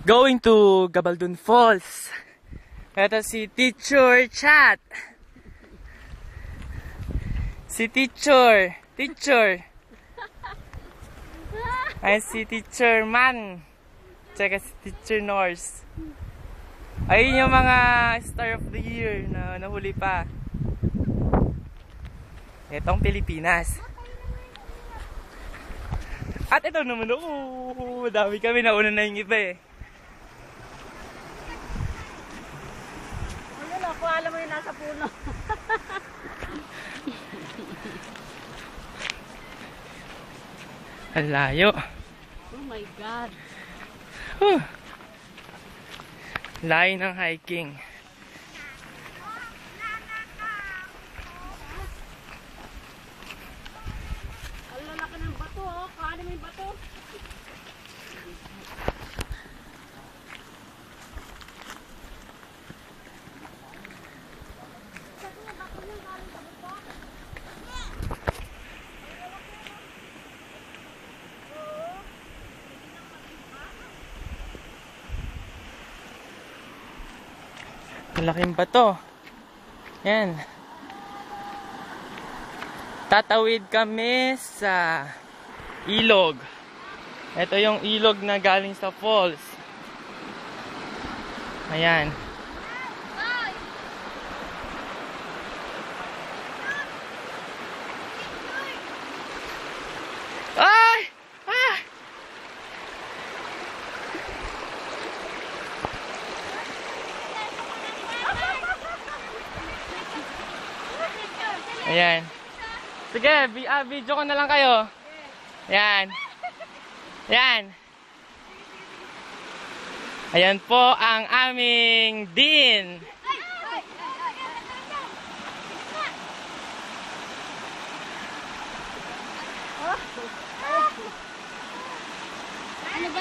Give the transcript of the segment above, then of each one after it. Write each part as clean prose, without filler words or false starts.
going to Gabaldon Falls. Ito si Teacher Chat. Si Teacher. Ay si Teacher Man. Tsaka si Teacher Norse. Ayun yung mga Star of the Year na nahuli pa. Itong Pilipinas. At ito naman, dami kami, nauna na yung iba eh. Ayun ako, alam mo yung nasa puno. Ang layo. Oh my God. Layo ng hiking. Ang lalaki ng bato, oh. Kaano mo yung bato? Malaking bato. Yan. Tatawid kami sa ilog. Ito yung ilog na galing sa falls. Ayan. Ay! Ah! Ayan. Sige, video ko na lang kayo. Ayan. Ayan. Ayan po ang aming Dean.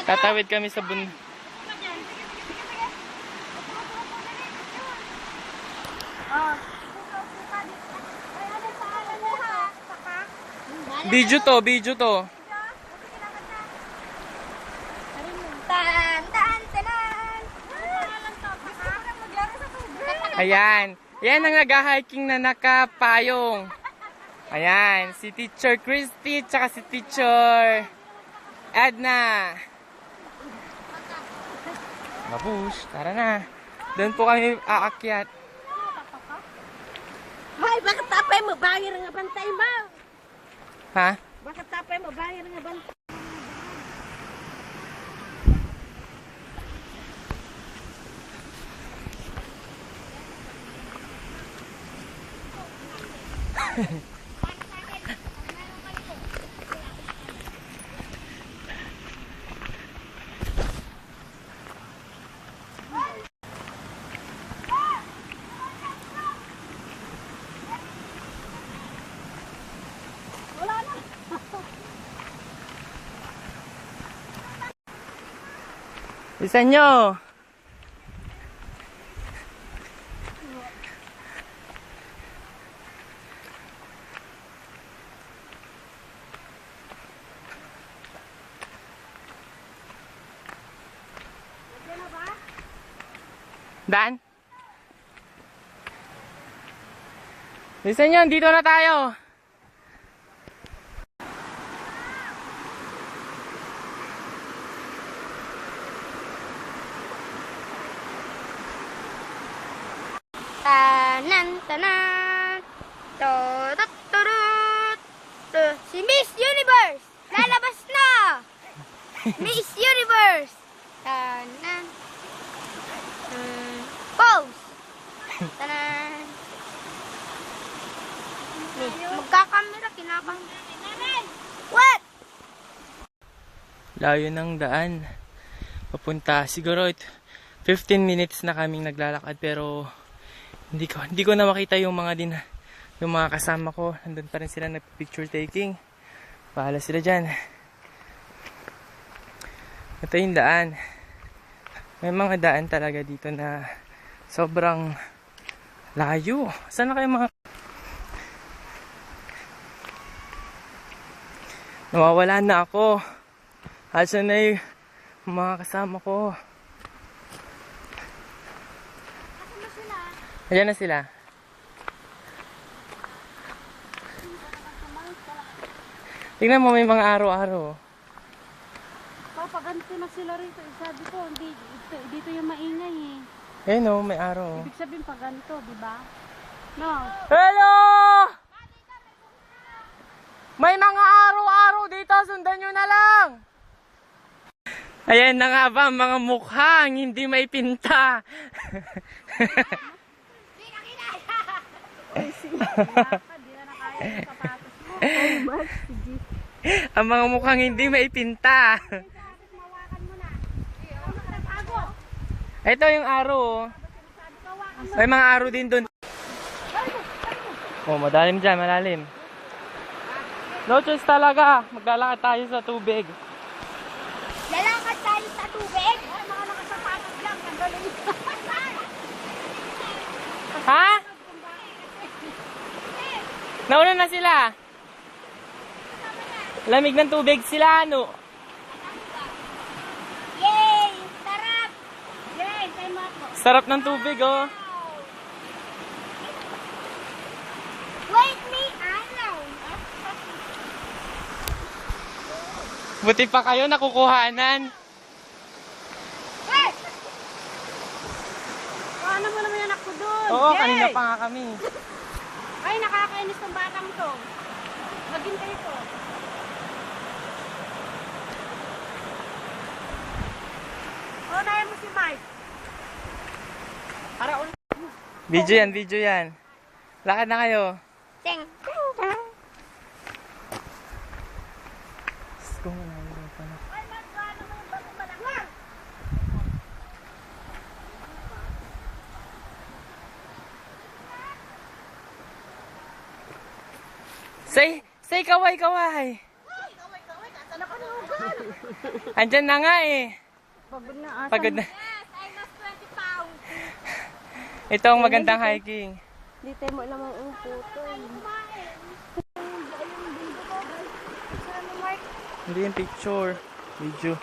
Tatawid kami sa bundok. Video to. Ayan. Yan ang nag-hiking na nakapayong. Ayan. Si Teacher Christy tsaka si Teacher Edna. Babush, tara na. Doon po kami aakyat. Ay, bakit tapay mo? Bangir nga bantay mo. Ha? Bakit tapay mo? Bangir nga bantay. Isa nyo. Dan? Isa nyo, dito na tayo. Tanan. Turut. Si Miss Universe lalabas na. Miss Universe. Tanan. Pose. Tanan. Magkakamera kinakang. What? Layo ng daan. Papunta siguro 15 minutes na kaming naglalakad pero hindi ko na makita yung mga kasama ko. Nandun pa rin sila nag-picture taking. Bahala sila dyan. Ito yung daan. May mga daan talaga dito na sobrang layo. Saan na kayo mga... Nawawala na ako. Asan na yung mga kasama ko? Ayan na sila. Tingnan mo, may mga araw-araw. Pag ganito na sila rito, sabi ko, hindi, dito yung maingay eh. Ayun o, may araw. Ibig sabihin pag ganito, di ba? No. Hello! May mga araw-araw dito, sundan nyo na lang! Ayan na nga ba, mga mukhang hindi may pinta. Di na nakaya yung sapatos mo. Ang mga mukhang hindi may pinta. Ito yung araw oh. May mga araw din dun. Oh, madalim dyan, malalim. No choice talaga. Maglalakad tayo sa tubig. Lalakad tayo sa tubig. Ay, mga nakasapatos lang. Ang galing. Ha? Nauna na sila. Lamig ng tubig sila, ano? Yay! Sarap! Yay, tayo mo ako. Sarap ng tubig, oh. Wait me, I know. Buti pa kayo nakukuhanan. Wait! Paano mo naman yung anak ko dun? Oo, Yay! kanina pa nga kami. Ay, nakakainis ng batang to. Maghintay ko. Oh, naya mo si Mike. Para Video yan, video yan. Lakad na kayo. Ting. Kung nahihirapan ako. Ay, magkano mo yung bagong malaki? Say kaway-kaway. Andyan na nga eh. Pagod na asa. Pagod na. Yes, I lost 20 pounds. Ito ang magandang hiking. Hindi tayo mo alam ang upo to. Hindi yung picture. Video.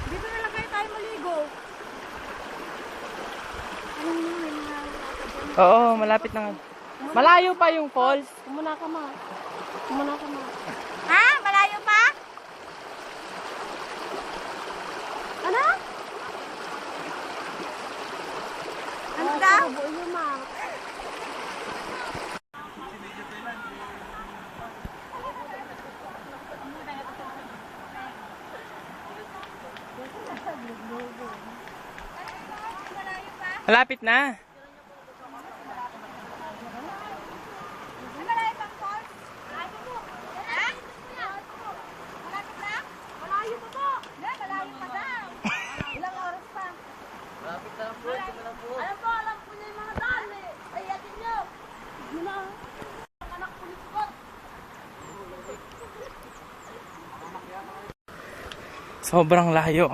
Dito na lang kayo tayo maligo. Oo, malapit na nga. Malayo pa yung falls. Kumuna ka ma. Kumuna ka ma. Ha? Malayo pa? Ano? Ano daw? Buo niyo ma. Malapit na. Malayo pang falls? Malayo po. Ha? Malapit na? Malayo pa po. Malayo pa daw. Ilang oras pa? Alam po niya yung mga daan eh. Ay, yatin niyo. Yun na. Ang anak ko ni Scott. Sobrang layo.